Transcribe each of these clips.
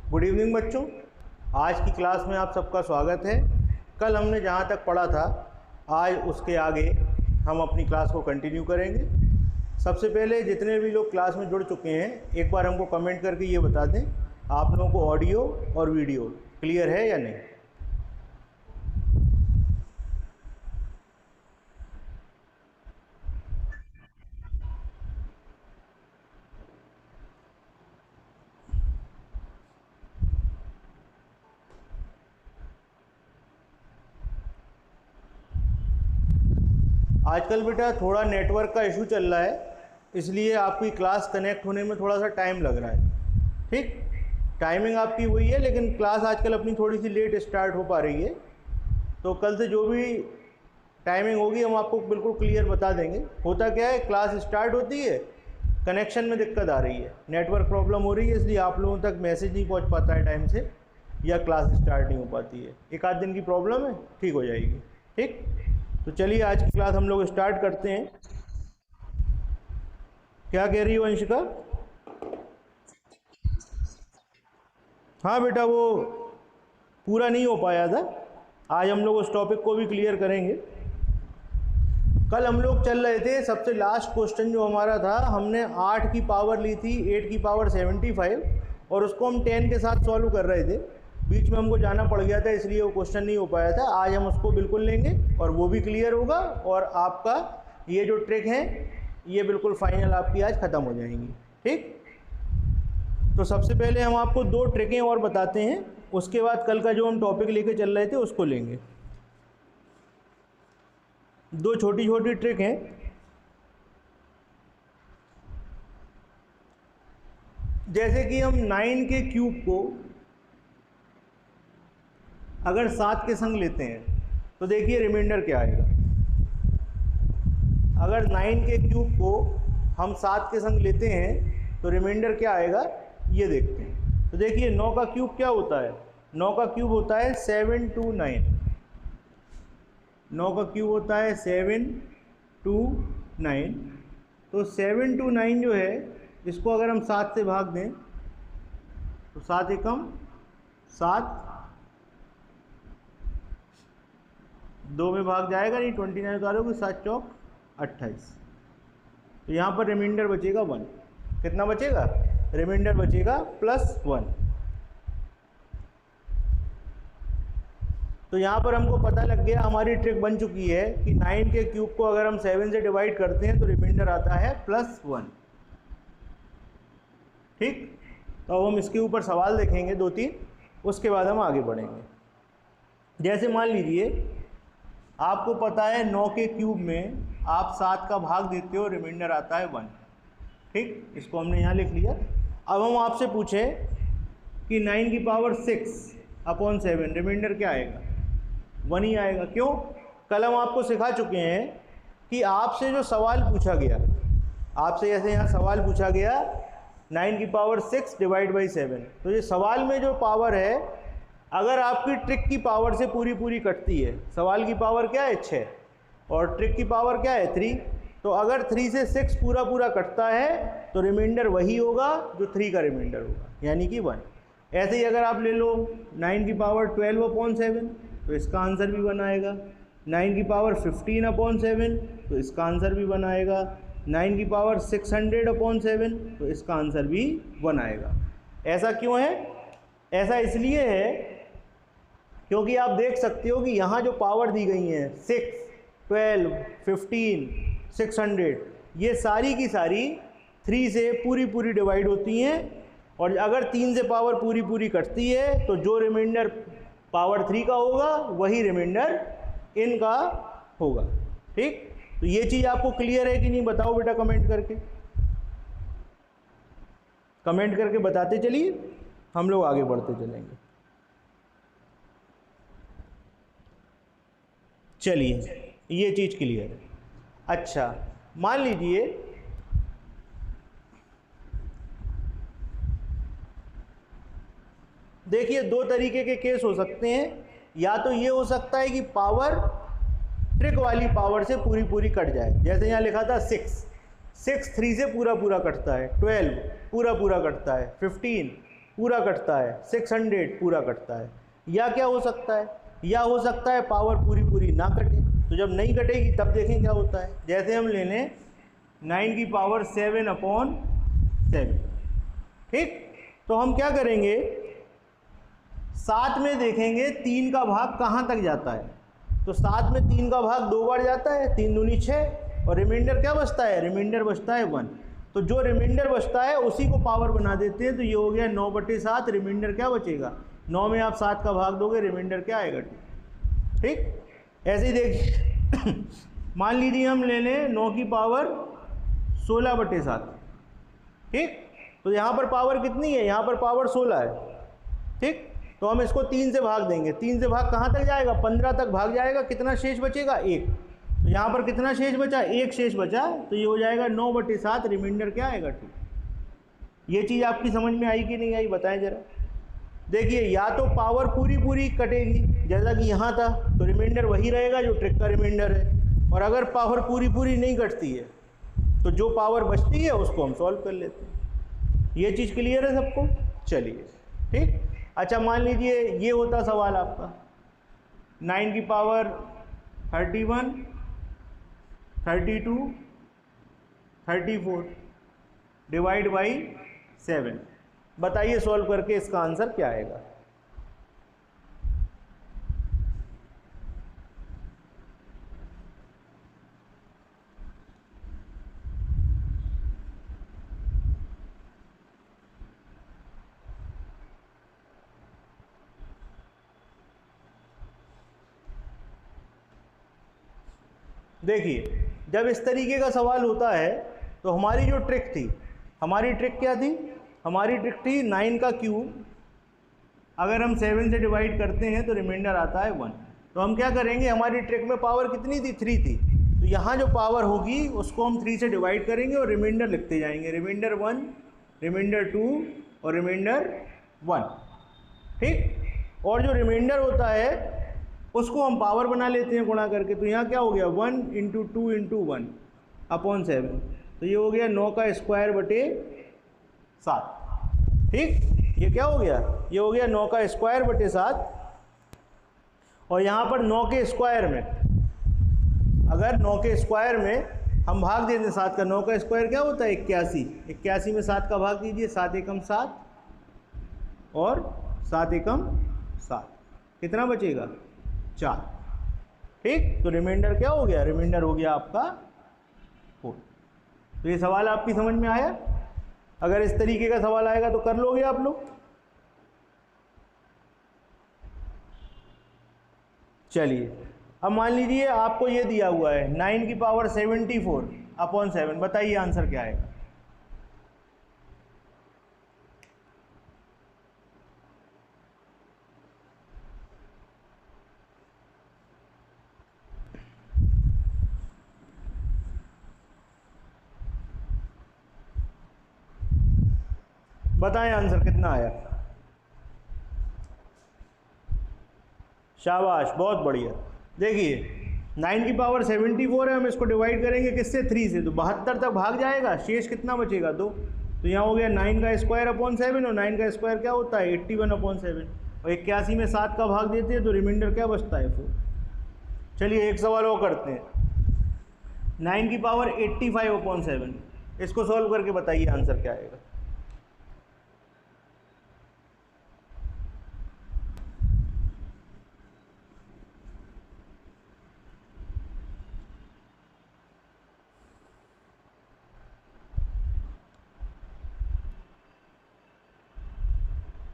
Good evening बच्चों, आज की क्लास में आप सबका स्वागत है। कल हमने जहाँ तक पढ़ा था आज उसके आगे हम अपनी क्लास को कंटिन्यू करेंगे। सबसे पहले जितने भी लोग क्लास में जुड़ चुके हैं एक बार हमको कमेंट करके ये बता दें आप लोगों को ऑडियो और वीडियो क्लियर है या नहीं। आजकल बेटा थोड़ा नेटवर्क का इशू चल रहा है, इसलिए आपकी क्लास कनेक्ट होने में थोड़ा सा टाइम लग रहा है। ठीक, टाइमिंग आपकी वही है, लेकिन क्लास आजकल अपनी थोड़ी सी लेट स्टार्ट हो पा रही है। तो कल से जो भी टाइमिंग होगी हम आपको बिल्कुल क्लियर बता देंगे। होता क्या है, क्लास स्टार्ट होती है, कनेक्शन में दिक्कत आ रही है, नेटवर्क प्रॉब्लम हो रही है, इसलिए आप लोगों तक मैसेज नहीं पहुँच पाता है टाइम से या क्लास स्टार्ट नहीं हो पाती है। एक आध दिन की प्रॉब्लम है, ठीक हो जाएगी। ठीक, तो चलिए आज की क्लास हम लोग स्टार्ट करते हैं। क्या कह रही हो अंशिका? हाँ बेटा, वो पूरा नहीं हो पाया था। आज हम लोग उस टॉपिक को भी क्लियर करेंगे। कल हम लोग चल रहे थे, सबसे लास्ट क्वेश्चन जो हमारा था, हमने 8 की पावर ली थी 8 की पावर 75 और उसको हम 10 के साथ सॉल्व कर रहे थे। बीच में हमको जाना पड़ गया था, इसलिए वो क्वेश्चन नहीं हो पाया था। आज हम उसको बिल्कुल लेंगे और वो भी क्लियर होगा और आपका ये जो ट्रिक है ये बिल्कुल फाइनल आपकी आज ख़त्म हो जाएंगी। ठीक, तो सबसे पहले हम आपको 2 ट्रिकें और बताते हैं, उसके बाद कल का जो हम टॉपिक लेके चल रहे थे उसको लेंगे। 2 छोटी छोटी ट्रिक हैं। जैसे कि हम 9 के क्यूब को अगर 7 के संग लेते हैं तो देखिए रिमाइंडर क्या आएगा। अगर 9 के क्यूब को हम 7 के संग लेते हैं तो रिमाइंडर क्या आएगा, ये देखते हैं। तो देखिए 9 का क्यूब क्या होता है, 9 का क्यूब होता है 7 2 9। 9 का क्यूब होता है 7 2 9। तो 7 2 9 जो है इसको अगर हम 7 से भाग दें तो 7 एकम 7, 2 में भाग जाएगा नहीं, 29 उतारोगे 7 चौक 28। तो यहाँ पर रिमाइंडर बचेगा 1। कितना बचेगा? रिमाइंडर बचेगा +1। तो यहाँ पर हमको पता लग गया, हमारी ट्रिक बन चुकी है कि 9 के क्यूब को अगर हम 7 से डिवाइड करते हैं तो रिमाइंडर आता है +1। ठीक, तो अब हम इसके ऊपर सवाल देखेंगे 2-3, उसके बाद हम आगे बढ़ेंगे। जैसे मान लीजिए आपको पता है 9 के क्यूब में आप 7 का भाग देते हो, रिमाइंडर आता है 1। ठीक, इसको हमने यहाँ लिख लिया। अब हम आपसे पूछें कि 9 की पावर 6/7 रिमाइंडर क्या आएगा? 1 ही आएगा। क्यों? कल हम आपको सिखा चुके हैं कि आपसे जो सवाल पूछा गया, आपसे जैसे यहाँ सवाल पूछा गया 9 की पावर 6 / 7, तो ये सवाल में जो पावर है अगर आपकी ट्रिक की पावर से पूरी कटती है, सवाल की पावर क्या है 6 और ट्रिक की पावर क्या है 3, तो अगर 3 से 6 पूरा कटता है तो रिमाइंडर वही होगा जो 3 का रिमाइंडर होगा, यानी कि 1। ऐसे ही अगर आप ले लो 9 की पावर 12/7 तो इसका आंसर भी 1 आएगा। 9 की पावर 15/7 तो इसका आंसर भी 1 आएगा। 9 की पावर 600/7 तो इसका आंसर भी 1 आएगा। ऐसा क्यों है? ऐसा इसलिए है क्योंकि आप देख सकते हो कि यहाँ जो पावर दी गई हैं 6, 12, 15, 600, ये सारी की सारी 3 से पूरी डिवाइड होती हैं और अगर 3 से पावर पूरी कटती है तो जो रिमाइंडर पावर 3 का होगा वही रिमाइंडर इनका होगा। ठीक, तो ये चीज़ आपको क्लियर है कि नहीं, बताओ बेटा कमेंट करके। कमेंट करके बताते चलिए, हम लोग आगे बढ़ते चलेंगे। चलिए ये चीज़ क्लियर है। अच्छा, मान लीजिए देखिए 2 तरीके के केस हो सकते हैं। या तो ये हो सकता है कि पावर ट्रिक वाली पावर से पूरी कट जाए, जैसे यहाँ लिखा था 6 3 से पूरा कटता है, 12 पूरा कटता है, 15 पूरा कटता है, 600 पूरा कटता है। या क्या हो सकता है, या हो सकता है पावर पूरी पूरी ना कटे। तो जब नहीं कटेगी तब देखें क्या होता है। जैसे हम ले लें 9 की पावर 7/7, ठीक। तो हम क्या करेंगे, 7 में देखेंगे 3 का भाग कहाँ तक जाता है। तो 7 में 3 का भाग 2 बार जाता है, 3 दूनी 6, और रिमाइंडर क्या बचता है, रिमाइंडर बचता है 1। तो जो रिमाइंडर बचता है उसी को पावर बना देते हैं। तो ये हो गया 9/7, रिमाइंडर क्या बचेगा, 9 में आप 7 का भाग दोगे, रिमाइंडर क्या आएगा, ठीक। ऐसे ही देखिए मान लीजिए हम ले लें 9 की पावर 16/7, ठीक। तो यहाँ पर पावर कितनी है, यहाँ पर पावर 16 है, ठीक। तो हम इसको 3 से भाग देंगे, 3 से भाग कहाँ तक जाएगा, 15 तक भाग जाएगा। कितना शेष बचेगा, 1। तो यहाँ पर कितना शेष बचा, 1 शेष बचा। तो ये हो जाएगा 9/7, रिमाइंडर क्या आएगा, 2। ये चीज़ आपकी समझ में आई कि नहीं आई, बताएं जरा। देखिए या तो पावर पूरी पूरी कटेगी जैसा कि यहाँ था, तो रिमाइंडर वही रहेगा जो ट्रिक का रिमाइंडर है। और अगर पावर पूरी पूरी नहीं कटती है तो जो पावर बचती है उसको हम सॉल्व कर लेते हैं। ये चीज़ क्लियर है सबको, चलिए, ठीक। अच्छा मान लीजिए ये होता सवाल आपका 9 की पावर 31, 32, 34 डिवाइड बाई 7। बताइए सॉल्व करके इसका आंसर क्या आएगा। देखिए जब इस तरीके का सवाल होता है तो हमारी जो ट्रिक थी, हमारी ट्रिक क्या थी, हमारी ट्रिक थी 9 का क्यूब अगर हम 7 से डिवाइड करते हैं तो रिमाइंडर आता है 1। तो हम क्या करेंगे, हमारी ट्रिक में पावर कितनी थी, 3 थी। तो यहाँ जो पावर होगी उसको हम 3 से डिवाइड करेंगे और रिमाइंडर लिखते जाएंगे, रिमाइंडर 1, रिमाइंडर 2 और रिमाइंडर 1, ठीक। और जो रिमाइंडर होता है उसको हम पावर बना लेते हैं गुणा करके। तो यहाँ क्या हो गया, 1 × 2 × 1/7। तो ये हो गया 9 का स्क्वायर बटे 7, ठीक। ये क्या हो गया, ये हो गया 9 का स्क्वायर बटे 7। और यहाँ पर 9 के स्क्वायर में, अगर 9 के स्क्वायर में हम भाग देते हैं 7 का, 9 का स्क्वायर क्या होता है, 81। 81 में 7 का भाग दीजिए, 7 एकम 7 और 7 एकम 7, कितना बचेगा, 4, ठीक। तो रिमाइंडर क्या हो गया, रिमाइंडर हो गया आपका 4। तो ये सवाल आपकी समझ में आया। अगर इस तरीके का सवाल आएगा तो कर लोगे आप लोग। चलिए अब मान लीजिए आपको ये दिया हुआ है 9 की पावर 74/7। बताइए आंसर क्या आएगा। बताएं आंसर कितना आया। शाबाश, बहुत बढ़िया। देखिए 9 की पावर 74 है, हम इसको डिवाइड करेंगे किससे, 3 से। तो 72 तक भाग जाएगा, शेष कितना बचेगा, 2। तो यहाँ हो गया 9 का स्क्वायर अपॉन 7, और 9 का स्क्वायर क्या होता है, 81/7। और 81 में 7 का भाग देते हैं तो रिमाइंडर क्या बचता है, 4। चलिए एक सवाल और करते हैं 9 की पावर 85/7। इसको सॉल्व करके बताइए आंसर क्या आएगा।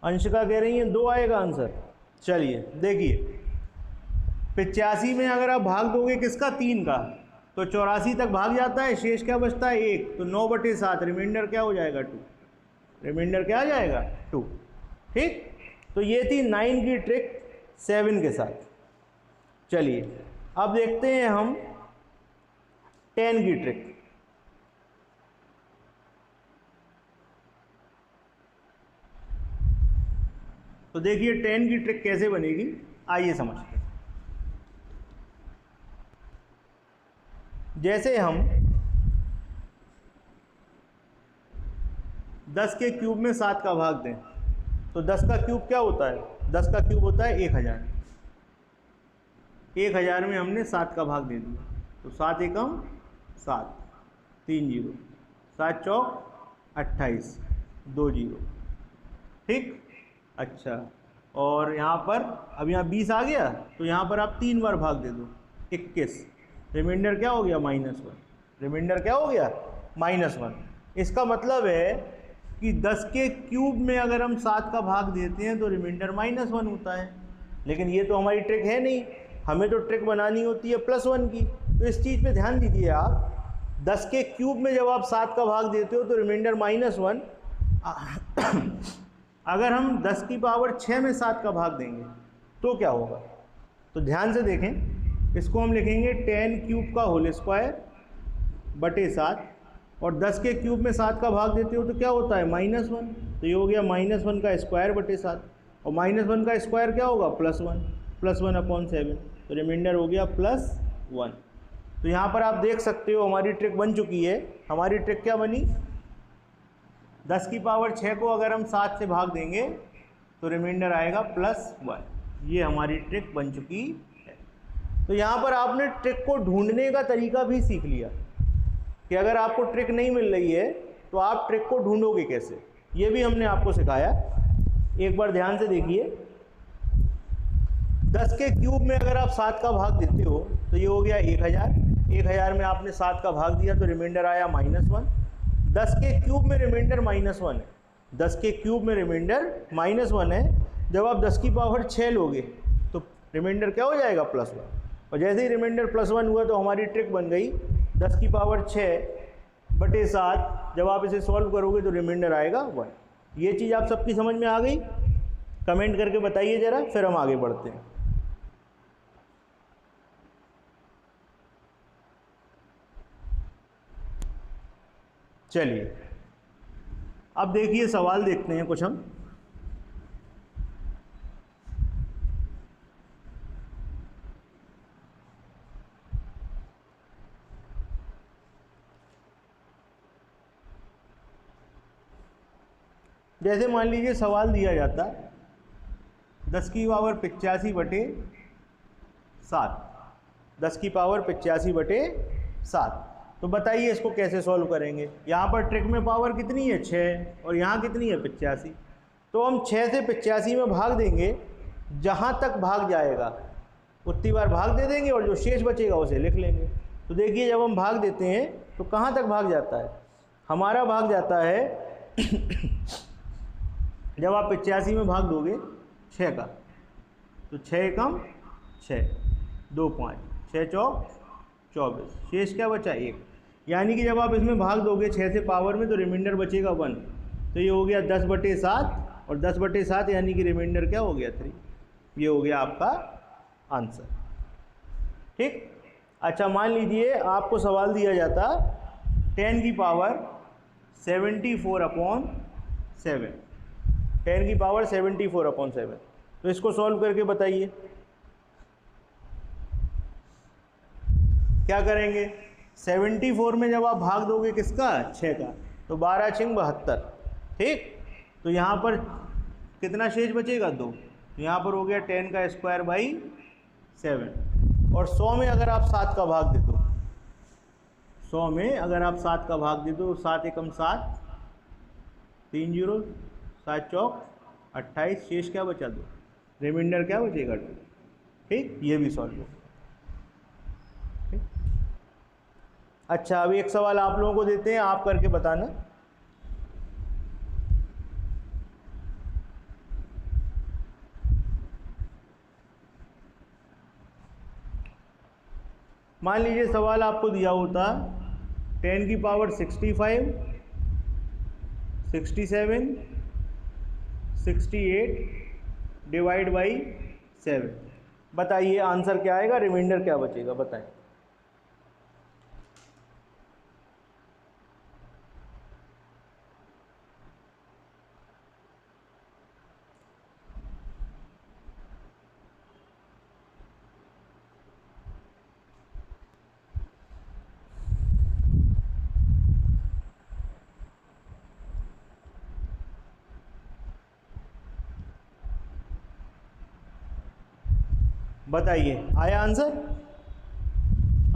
अंशिका कह रही है 2 आएगा आंसर। चलिए देखिए 85 में अगर आप भाग दोगे किसका, 3 का, तो 84 तक भाग जाता है, शेष क्या बचता है, 1। तो 9/7, रिमाइंडर क्या हो जाएगा, 2। रिमाइंडर क्या आ जाएगा, 2, ठीक। तो ये थी 9 की ट्रिक 7 के साथ। चलिए अब देखते हैं हम 10 की ट्रिक। तो देखिए 10 की ट्रिक कैसे बनेगी, आइए समझते हैं। जैसे हम 10 के क्यूब में 7 का भाग दें तो 10 का क्यूब क्या होता है? 10 का क्यूब होता है 1000। 1000 में हमने 7 का भाग दे दिया, तो 7 एकम 7, 3 जीरो, 7 चौक 28, 2 जीरो। ठीक, अच्छा, और यहाँ पर अब यहाँ 20 आ गया, तो यहाँ पर आप 3 बार भाग दे दो, 21। रिमाइंडर क्या हो गया? -1। रिमाइंडर क्या हो गया? -1। इसका मतलब है कि 10 के क्यूब में अगर हम 7 का भाग देते हैं तो रिमाइंडर -1 होता है। लेकिन ये तो हमारी ट्रिक है नहीं, हमें तो ट्रिक बनानी होती है +1 की। तो इस चीज़ पे ध्यान दीजिए आप, 10 के क्यूब में जब आप 7 का भाग देते हो तो रिमाइंडर -1। अगर हम 10 की पावर 6 में 7 का भाग देंगे तो क्या होगा? तो ध्यान से देखें, इसको हम लिखेंगे 10 क्यूब का होल स्क्वायर बटे 7, और 10 के क्यूब में 7 का भाग देते हो तो क्या होता है? -1। तो ये हो गया -1 का स्क्वायर बटे 7, और -1 का स्क्वायर क्या होगा? +1, +1/7। तो रिमाइंडर हो गया +1। तो यहाँ पर आप देख सकते हो हमारी ट्रिक बन चुकी है। हमारी ट्रिक क्या बनी? 10 की पावर 6 को अगर हम 7 से भाग देंगे तो रिमाइंडर आएगा +1। ये हमारी ट्रिक बन चुकी है। तो यहाँ पर आपने ट्रिक को ढूंढने का तरीका भी सीख लिया कि अगर आपको ट्रिक नहीं मिल रही है तो आप ट्रिक को ढूंढोगे कैसे, ये भी हमने आपको सिखाया। एक बार ध्यान से देखिए, 10 के क्यूब में अगर आप 7 का भाग देते हो तो ये हो गया 1000। 1000 में आपने 7 का भाग दिया तो रिमाइंडर आया -1। 10 के क्यूब में रिमाइंडर -1 है, 10 के क्यूब में रिमाइंडर -1 है। जब आप 10 की पावर 6 लोगे तो रिमाइंडर क्या हो जाएगा? +1। और जैसे ही रिमाइंडर +1 हुआ तो हमारी ट्रिक बन गई, 10 की पावर 6 बटे 7। जब आप इसे सॉल्व करोगे तो रिमाइंडर आएगा 1। ये चीज़ आप सबकी समझ में आ गई? कमेंट करके बताइए ज़रा, फिर हम आगे बढ़ते हैं। चलिए अब देखिए, सवाल देखते हैं कुछ हम। जैसे मान लीजिए सवाल दिया जाता 10 की पावर 85 बटे 7, 10 की पावर 85 बटे 7। तो बताइए इसको कैसे सॉल्व करेंगे? यहाँ पर ट्रिक में पावर कितनी है? 6, और यहाँ कितनी है? 85। तो हम 6 से 85 में भाग देंगे, जहाँ तक भाग जाएगा उतनी बार भाग दे देंगे, और जो शेष बचेगा उसे लिख लेंगे। तो देखिए जब हम भाग देते हैं तो कहाँ तक भाग जाता है? हमारा भाग जाता है जब आप 85 में भाग दोगे 6 का, तो 6 एकम 6, 2 5, 6 चौक 24, शेष क्या बचा? 1। यानी कि जब आप इसमें भाग दोगे 6 से पावर में तो रिमाइंडर बचेगा 1। तो ये हो गया 10 बटे 7, और 10 बटे 7 यानी कि रिमाइंडर क्या हो गया? 3। ये हो गया आपका आंसर। ठीक, अच्छा मान लीजिए आपको सवाल दिया जाता 10 की पावर 74/7, 10 की पावर 74/7। तो इसको सॉल्व करके बताइए क्या करेंगे? 74 में जब आप भाग दोगे किसका? 6 का, तो 12 छिंग 72। ठीक, तो यहाँ पर कितना शेष बचेगा? 2। तो यहाँ पर हो गया 10 का स्क्वायर बाई 7। और 100 में अगर आप 7 का भाग दे दो, 100 में अगर आप 7 का भाग दे दो, 7 एकम 7, 3 जीरो, 7 चौक 28, शेष क्या बचा? 2। रिमाइंडर क्या बचेगा? 2। ठीक, ये भी सॉल्व हो। ठीक, अच्छा अभी एक सवाल आप लोगों को देते हैं, आप करके बताना। मान लीजिए सवाल आपको दिया होता 10 की पावर 65, 67, 68 डिवाइड बाई 7। बताइए आंसर क्या आएगा? रिमाइंडर क्या बचेगा? बताएं। बताइए आया आंसर?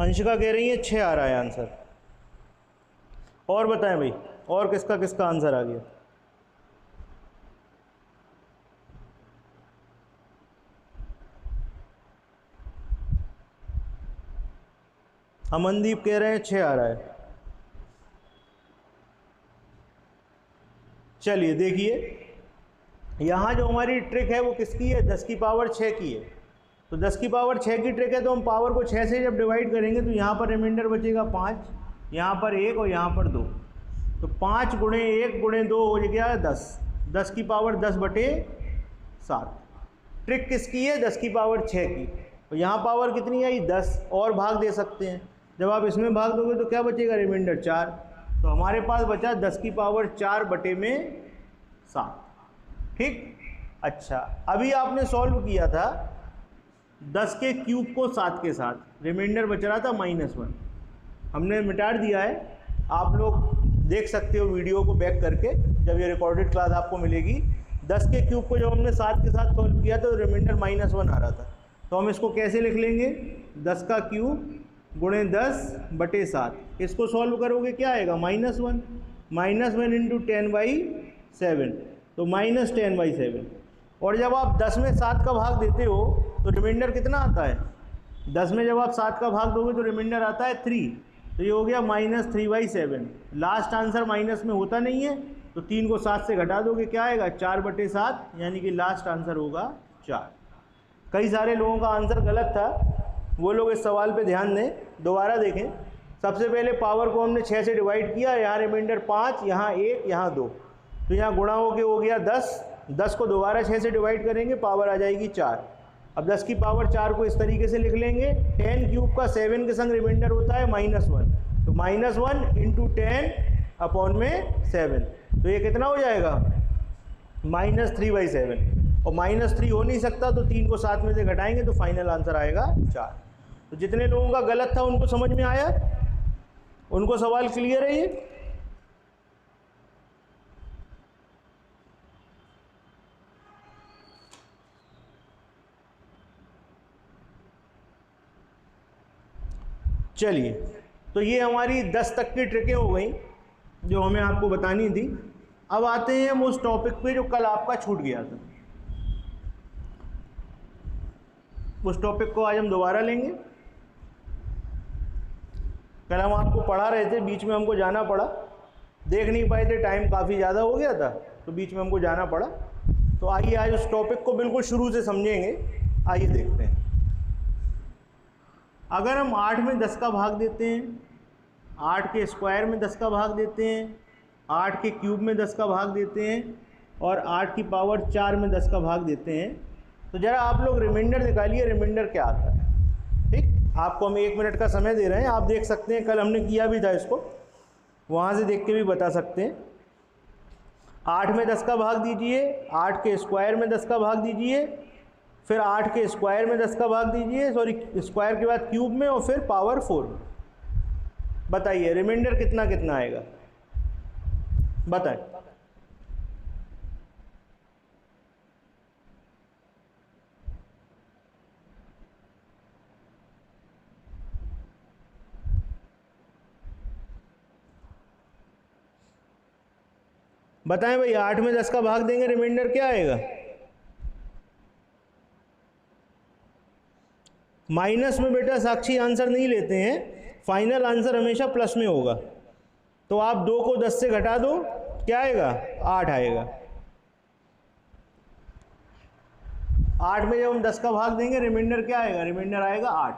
अंशिका कह रही है 6 आ रहा है आंसर। और बताएं भाई, और किसका किसका आंसर आ गया? अमनदीप कह रहे हैं 6 आ रहा है। चलिए देखिए, यहाँ जो हमारी ट्रिक है वो किसकी है? 10 की पावर 6 की है। तो 10 की पावर 6 की ट्रिक है, तो हम पावर को 6 से जब डिवाइड करेंगे तो यहाँ पर रिमाइंडर बचेगा 5, यहाँ पर 1 और यहाँ पर 2। तो 5 गुणे 1 गुणे 2 हो गया 10। 10 की पावर 10/7। ट्रिक किसकी है? 10 की पावर 6 की। तो यहाँ पावर कितनी आई? 10। और भाग दे सकते हैं, जब आप इसमें भाग दोगे तो क्या बचेगा? रिमाइंडर 4। तो हमारे पास बचा 10 की पावर 4/7। ठीक। अच्छा, अभी आपने सॉल्व किया था 10 के क्यूब को 7 के साथ, रिमाइंडर बच रहा था -1। हमने मिटा दिया है। आप लोग देख सकते हो वीडियो को बैक करके, जब ये रिकॉर्डेड क्लास आपको मिलेगी। 10 के क्यूब को जब हमने 7 के साथ सॉल्व किया तो रिमाइंडर -1 आ रहा था। तो हम इसको कैसे लिख लेंगे? 10 का क्यूब गुणे 10/7। इसको सॉल्व करोगे क्या आएगा? -1। -1 × 10/7, तो -10/7। और जब आप 10 में 7 का भाग देते हो तो रिमाइंडर कितना आता है? 10 में जब आप 7 का भाग दोगे तो रिमाइंडर आता है 3। तो ये हो गया -3/7। लास्ट आंसर माइनस में होता नहीं है, तो 3 को 7 से घटा दोगे क्या आएगा? 4/7, यानी कि लास्ट आंसर होगा 4। कई सारे लोगों का आंसर गलत था, वो लोग इस सवाल पे ध्यान दें, दोबारा देखें। सबसे पहले पावर को हमने 6 से डिवाइड किया, यहाँ रिमाइंडर 5, यहाँ 1, यहाँ 2, तो यहाँ गुणा हो गया 10। 10 को दोबारा 6 से डिवाइड करेंगे, पावर आ जाएगी 4। अब 10 की पावर 4 को इस तरीके से लिख लेंगे, 10 क्यूब का 7 के संग रिमाइंडर होता है -1, तो -1 × 10/7। तो ये कितना हो जाएगा? -3/7। और -3 हो नहीं सकता, तो 3 को 7 में से घटाएंगे तो फाइनल आंसर आएगा 4। तो जितने लोगों का गलत था उनको समझ में आया? उनको सवाल क्लियर है ये? चलिए, तो ये हमारी 10 तक की ट्रिकें हो गई जो हमें आपको बतानी थी। अब आते हैं हम उस टॉपिक पे जो कल आपका छूट गया था। उस टॉपिक को आज हम दोबारा लेंगे। कल हम आपको पढ़ा रहे थे, बीच में हमको जाना पड़ा, देख नहीं पाए थे, टाइम काफ़ी ज़्यादा हो गया था, तो बीच में हमको जाना पड़ा। तो आइए आज उस टॉपिक को बिल्कुल शुरू से समझेंगे। आइए देखते हैं। अगर हम 8 में 10 का भाग देते हैं, 8 के स्क्वायर में 10 का भाग देते हैं, 8 के क्यूब में 10 का भाग देते हैं और 8 की पावर 4 में 10 का भाग देते हैं, तो ज़रा आप लोग रिमाइंडर निकालिए, रिमाइंडर क्या आता है। ठीक, आपको हम 1 मिनट का समय दे रहे हैं, आप देख सकते हैं, कल हमने किया भी था इसको, वहाँ से देख के भी बता सकते हैं। 8 में 10 का भाग दीजिए, 8 के स्क्वायर में 10 का भाग दीजिए, फिर 8 के स्क्वायर में 10 का भाग दीजिए, सॉरी स्क्वायर के बाद क्यूब में, और फिर पावर 4 में। बताइए रिमाइंडर कितना कितना आएगा, बताएं। बताएं भाई, 8 में 10 का भाग देंगे, रिमाइंडर क्या आएगा? माइनस में बेटा साक्षी आंसर नहीं लेते हैं, फाइनल आंसर हमेशा प्लस में होगा। तो आप 2 को 10 से घटा दो, क्या आएगा? 8 आएगा। 8 में जब हम 10 का भाग देंगे, रिमाइंडर क्या आएगा? रिमाइंडर आएगा 8।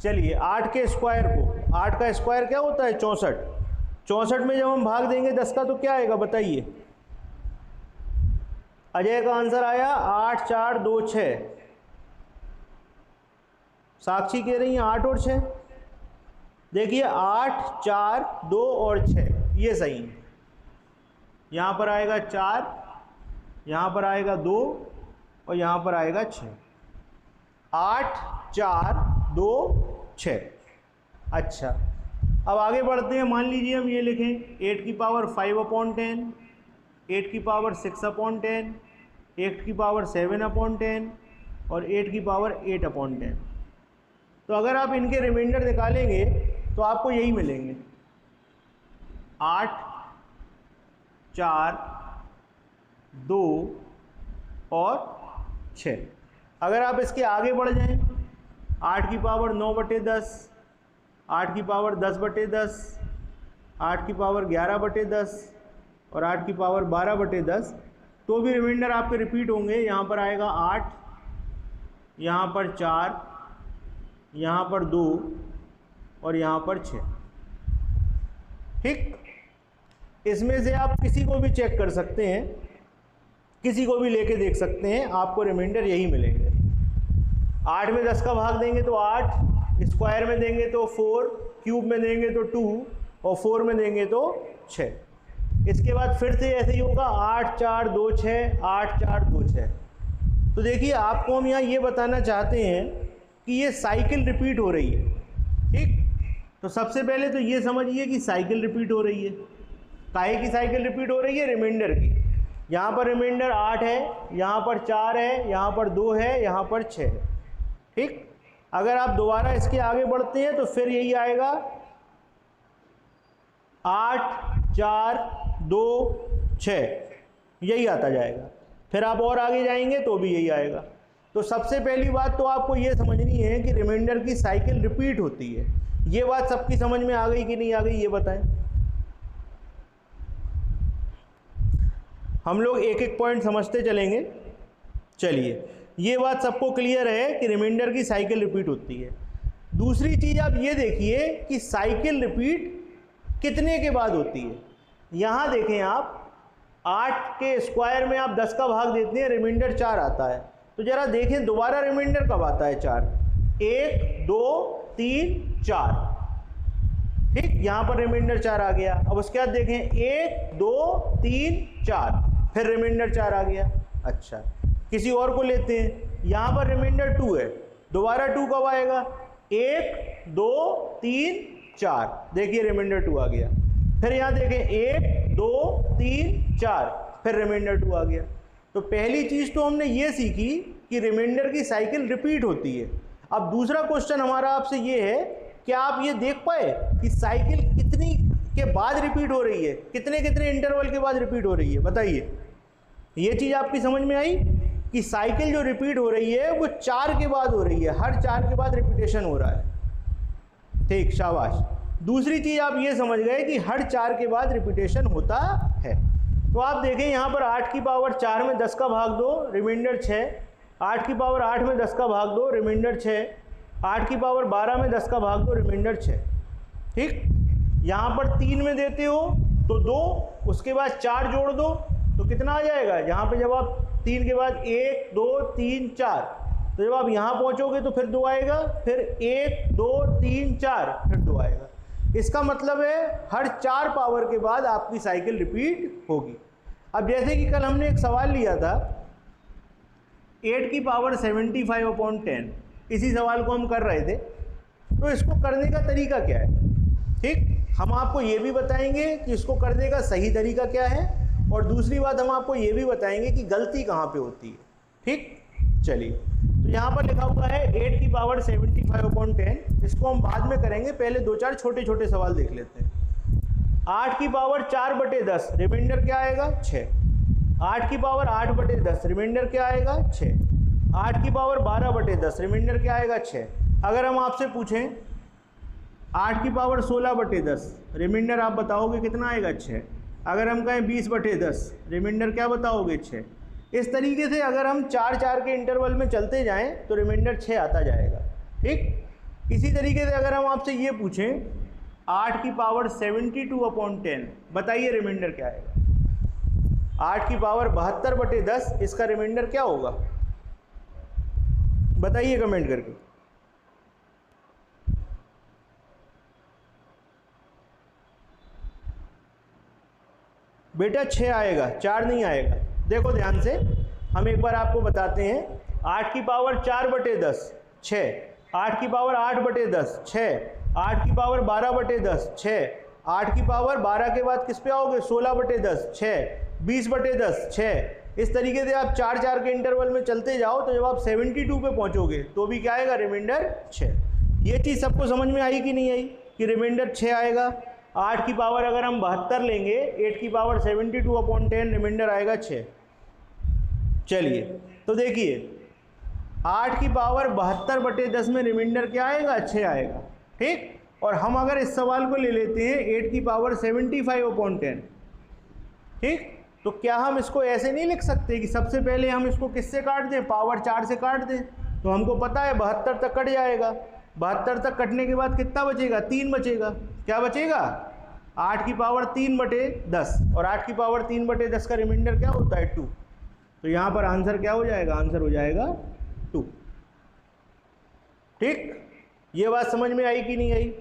चलिए 8 के स्क्वायर को, 8 का स्क्वायर क्या होता है? 64। 64 में जब हम भाग देंगे 10 का, तो क्या आएगा बताइए? अजय का आंसर आया 8, 4, 2, 6। साक्षी कह रही है 8 और 6। देखिए 8, 4, 2 और 6, ये सही है। यहाँ पर आएगा 4, यहाँ पर आएगा 2 और यहाँ पर आएगा 6। 8, 4, 2, 6। अच्छा, अब आगे बढ़ते हैं। मान लीजिए हम ये लिखें 8 की पावर 5/10, 8 की पावर 6/10, 8 की पावर 7/10 और 8 की पावर 8/10। तो अगर आप इनके रिमाइंडर निकालेंगे तो आपको यही मिलेंगे 8, 4, 2 और 6। अगर आप इसके आगे बढ़ जाएं 8 की पावर 9/10, 8 की पावर 10/10, 8 की पावर 11/10 और 8 की पावर 12/10, तो भी रिमाइंडर आपके रिपीट होंगे। यहाँ पर आएगा 8, यहाँ पर 4, यहाँ पर 2 और यहाँ पर 6। ठीक, इसमें से आप किसी को भी चेक कर सकते हैं, किसी को भी लेके देख सकते हैं, आपको रिमाइंडर यही मिलेंगे। 8 में 10 का भाग देंगे तो 8, स्क्वायर में देंगे तो 4, क्यूब में देंगे तो 2 और 4 में देंगे तो 6। इसके बाद फिर से ऐसे ही होगा 8, 4, 2, 6, 8, 4, 2, 6। तो देखिए आपको हम यहाँ ये बताना चाहते हैं कि ये साइकिल रिपीट हो रही है। ठीक, तो सबसे पहले तो ये समझिए कि साइकिल रिपीट हो रही है। काहे की साइकिल रिपीट हो रही है? रिमाइंडर की। यहाँ पर रिमाइंडर 8 है, यहाँ पर 4 है, यहाँ पर 2 है, यहाँ पर 6 है। ठीक, अगर आप दोबारा इसके आगे बढ़ते हैं तो फिर यही आएगा 8, 4, 2, 6, यही आता जाएगा। फिर आप और आगे जाएंगे तो भी यही आएगा। तो सबसे पहली बात तो आपको ये समझनी है कि रिमाइंडर की साइकिल रिपीट होती है। ये बात सबकी समझ में आ गई कि नहीं आ गई, ये बताएं। हम लोग एक एक पॉइंट समझते चलेंगे। चलिए, ये बात सबको क्लियर है कि रिमाइंडर की साइकिल रिपीट होती है। दूसरी चीज़ आप ये देखिए कि साइकिल रिपीट कितने के बाद होती है। यहाँ देखें आप, 8 के स्क्वायर में आप 10 का भाग देते हैं, रिमाइंडर 4 आता है। तो ज़रा देखें दोबारा रिमाइंडर कब आता है? 4, 1, 2, 3, 4। ठीक, यहाँ पर रिमाइंडर 4 आ गया। अब उसके बाद देखें 1, 2, 3, 4, फिर रिमाइंडर 4 आ गया। अच्छा, किसी और को लेते हैं, यहाँ पर रिमाइंडर 2 है, दोबारा 2 कब आएगा? 1, 2, 3, 4, देखिए रिमाइंडर 2 आ गया। फिर यहाँ देखें 1, 2, 3, 4, फिर रिमाइंडर 2 आ गया। तो पहली चीज़ तो हमने ये सीखी कि रिमाइंडर की साइकिल रिपीट होती है। अब दूसरा क्वेश्चन हमारा आपसे ये है, क्या आप ये देख पाए कि साइकिल कितनी के बाद रिपीट हो रही है, कितने कितने इंटरवल के बाद रिपीट हो रही है? बताइए, ये चीज़ आपकी समझ में आई कि साइकिल जो रिपीट हो रही है वो 4 के बाद हो रही है, हर 4 के बाद रिपीटेशन हो रहा है। ठीक, शाबाश। दूसरी चीज़ आप ये समझ गए कि हर 4 के बाद रिपीटेशन होता है। तो आप देखें यहाँ पर 8 की पावर 4 में 10 का भाग दो, रिमाइंडर 6, 8 की पावर 8 में 10 का भाग दो, रिमाइंडर 6, 8 की पावर 12 में 10 का भाग दो, रिमाइंडर 6। ठीक, यहाँ पर 3 में देते हो तो 2, उसके बाद 4 जोड़ दो तो कितना आ जाएगा? यहाँ पे जब आप 3 के बाद 1, 2, 3, 4, तो जब आप यहाँ पहुँचोगे तो फिर 2 आएगा, फिर 1, 2, 3, 4, फिर 2 आएगा। इसका मतलब है हर 4 पावर के बाद आपकी साइकिल रिपीट होगी। अब जैसे कि कल हमने एक सवाल लिया था 8 की पावर 75/10, इसी सवाल को हम कर रहे थे। तो इसको करने का तरीका क्या है? ठीक, हम आपको ये भी बताएंगे कि इसको करने का सही तरीका क्या है, और दूसरी बात हम आपको ये भी बताएंगे कि गलती कहाँ पे होती है। ठीक, चलिए, तो यहाँ पर लिखा हुआ है 8 की पावर 75/10, इसको हम बाद में करेंगे, पहले 2-4 छोटे छोटे सवाल देख लेते हैं। 8 की पावर 4/10, रिमाइंडर क्या आएगा? 6। 8 की पावर 8/10, रिमाइंडर क्या आएगा? 6। 8 की पावर 12/10, रिमाइंडर क्या आएगा? 6। अगर हम आपसे पूछें 8 की पावर 16/10, रिमाइंडर आप बताओगे कितना आएगा? 6। अगर हम कहें 20/10, रिमाइंडर क्या बताओगे? 6। इस तरीके से अगर हम 4-4 के इंटरवल में चलते जाएं तो रिमाइंडर 6 आता जाएगा। ठीक, इसी तरीके से अगर हम आपसे ये पूछें 8 की पावर 72/10, बताइए रिमाइंडर क्या आएगा? 8 की पावर 72/10, इसका रिमाइंडर क्या होगा? बताइए कमेंट करके। बेटा 6 आएगा, 4 नहीं आएगा। देखो ध्यान से, हम एक बार आपको बताते हैं। 8 की पावर 4/10, 6। 8 की पावर 8/10, 6। 8 की पावर 12/10, 6। 8 की पावर 12 के बाद किस पे आओगे? 16/10, 6। 20/10 6। इस तरीके से आप 4 के इंटरवल में चलते जाओ तो जब आप 72 पे पहुंचोगे तो भी क्या आएगा, रिमाइंडर 6। ये चीज़ सबको समझ में आई कि नहीं आई कि रिमाइंडर 6 आएगा। 8 की पावर अगर हम 72 लेंगे, 8 की पावर 72/10, रिमाइंडर आएगा 6। चलिए तो देखिए 8 की पावर 72/10 में रिमाइंडर क्या आएगा, 6 आएगा। ठीक, और हम अगर इस सवाल को ले लेते हैं 8 की पावर 75/10, ठीक, तो क्या हम इसको ऐसे नहीं लिख सकते कि सबसे पहले हम इसको किससे काट दें, पावर 4 से काट दें। तो हमको पता है 72 तक कट जाएगा। 72 तक कटने के बाद कितना बचेगा, 3 बचेगा। क्या बचेगा, 8 की पावर 3/10, और 8 की पावर 3/10 का रिमाइंडर क्या होता है, 2। तो यहाँ पर आंसर क्या हो जाएगा, आंसर हो जाएगा 2। ठीक, ये बात समझ में आई कि नहीं आई?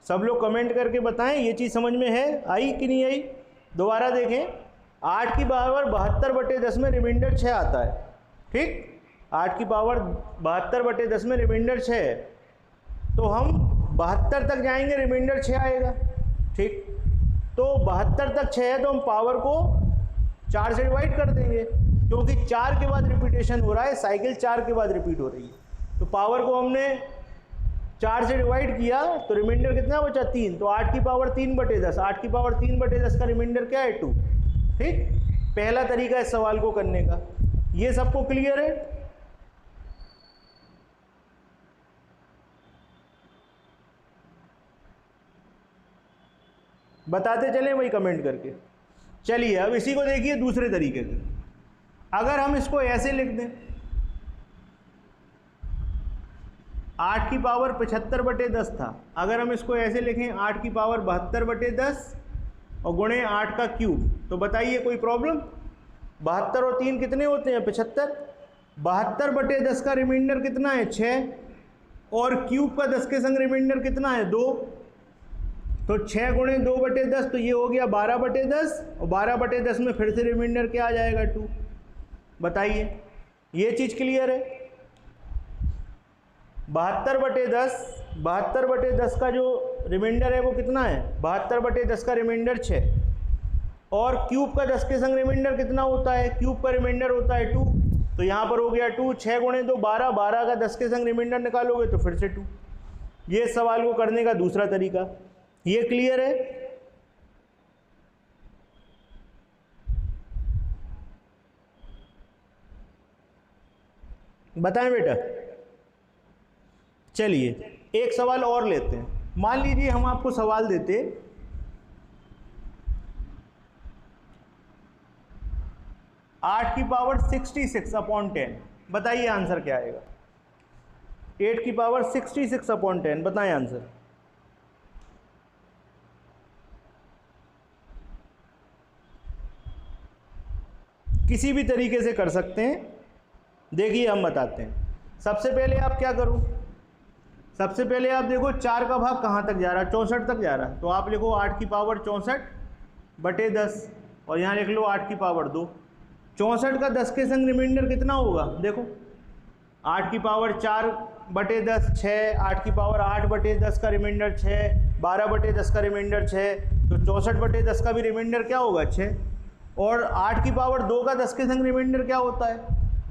सब लोग कमेंट करके बताएं ये चीज़ समझ में है, आई कि नहीं आई। दोबारा देखें, 8 की पावर 72/10 में रिमाइंडर 6 आता है। ठीक, 8 की पावर 72/10 में रिमाइंडर 6 है, तो हम 72 तक जाएंगे, रिमाइंडर 6 आएगा। ठीक, तो 72 तक 6 है तो हम पावर को 4 से डिवाइड कर देंगे, क्योंकि 4 के बाद रिपीटेशन हो रहा है, साइकिल 4 के बाद रिपीट हो रही है। तो पावर को हमने 4 से डिवाइड किया तो रिमाइंडर कितना बचा, 3। तो 8 की पावर 3/10, 8 की पावर 3/10 का रिमाइंडर क्या है, 2। ठीक, पहला तरीका इस सवाल को करने का। ये सबको क्लियर है? बताते चलें वही कमेंट करके। चलिए अब इसी को देखिए दूसरे तरीके से। अगर हम इसको ऐसे लिख दें, 8 की पावर 75/10 था, अगर हम इसको ऐसे लिखें 8 की पावर 72/10 और गुणे 8 का क्यूब, तो बताइए कोई प्रॉब्लम? 72 और 3 कितने होते हैं, 75। 72/10 का रिमाइंडर कितना है, 6, और क्यूब का 10 के संग रिमाइंडर कितना है, 2। तो 6 गुणे 2/10, तो ये हो गया 12/10, और 12/10 में फिर से रिमाइंडर क्या आ जाएगा, 2। बताइए, ये चीज़ क्लियर है? 72/10 का जो रिमाइंडर है वो कितना है, 72/10 का रिमाइंडर 6, और क्यूब का 10 के संग रिमाइंडर कितना होता है, क्यूब का रिमाइंडर होता है 2। तो यहाँ पर हो गया 2, 6 गुणे 2 12, 12 का 10 के संग रिमाइंडर निकालोगे तो फिर से 2। ये सवाल को करने का दूसरा तरीका। ये क्लियर है? बताएं बेटा। चलिए एक सवाल और लेते हैं। मान लीजिए हम आपको सवाल देते 8 की पावर 66/10, बताइए आंसर क्या आएगा। 8 की पावर 66/10, बताएं आंसर। किसी भी तरीके से कर सकते हैं, देखिए हम बताते हैं। सबसे पहले आप क्या करो, सबसे पहले आप देखो 4 का भाग कहाँ तक जा रहा है, 64 तक जा रहा है। तो आप लिखो 8 की पावर 64/10, और यहाँ लिख लो 8 की पावर 2। 64 का 10 के संग रिमाइंडर कितना होगा, देखो 8 की पावर 4/10 6, 8 की पावर 8/10 का रिमाइंडर 6, 12/10 का रिमाइंडर 6, तो 64/10 का भी रिमाइंडर क्या होगा, 6। और 8 की पावर 2 का 10 के संग रिमाइंडर क्या होता है,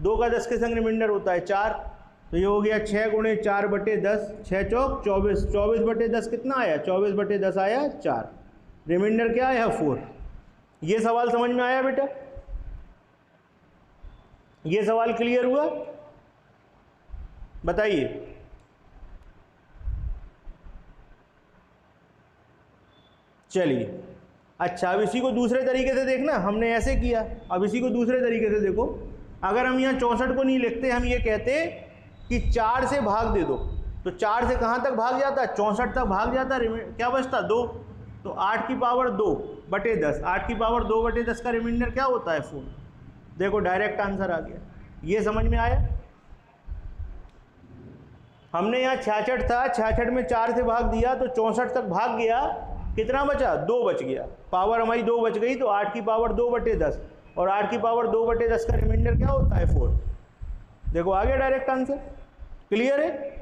2 का 10 के संग रिमाइंडर होता है 4। तो ये हो गया 6 गुणे 4/10, 6 चौक 24, 24/10 कितना आया, 24/10 आया 4, रिमाइंडर क्या आया 4। ये सवाल समझ में आया बेटा? ये सवाल क्लियर हुआ? बताइए। चलिए अच्छा, अब इसी को दूसरे तरीके से देखना। हमने ऐसे किया, अब इसी को दूसरे तरीके से देखो। अगर हम यहाँ 64 को नहीं लिखते, हम ये कहते कि 4 से भाग दे दो, तो 4 से कहाँ तक भाग जाता है, 64 तक भाग जाता, क्या बचता, 2। तो 8 की पावर 2/10, 8 की पावर 2/10 का रिमाइंडर क्या होता है, 4। देखो डायरेक्ट आंसर आ गया। ये समझ में आया? हमने यहाँ 66 था, 66 में 4 से भाग दिया तो 64 तक भाग गया, कितना बचा, 2 बच गया, पावर हमारी 2 बच गई। तो 8 की पावर 2/10, और 8 की पावर 2/10 का रिमाइंडर क्या होता है, 4। देखो आ गया डायरेक्ट आंसर। क्लियर है?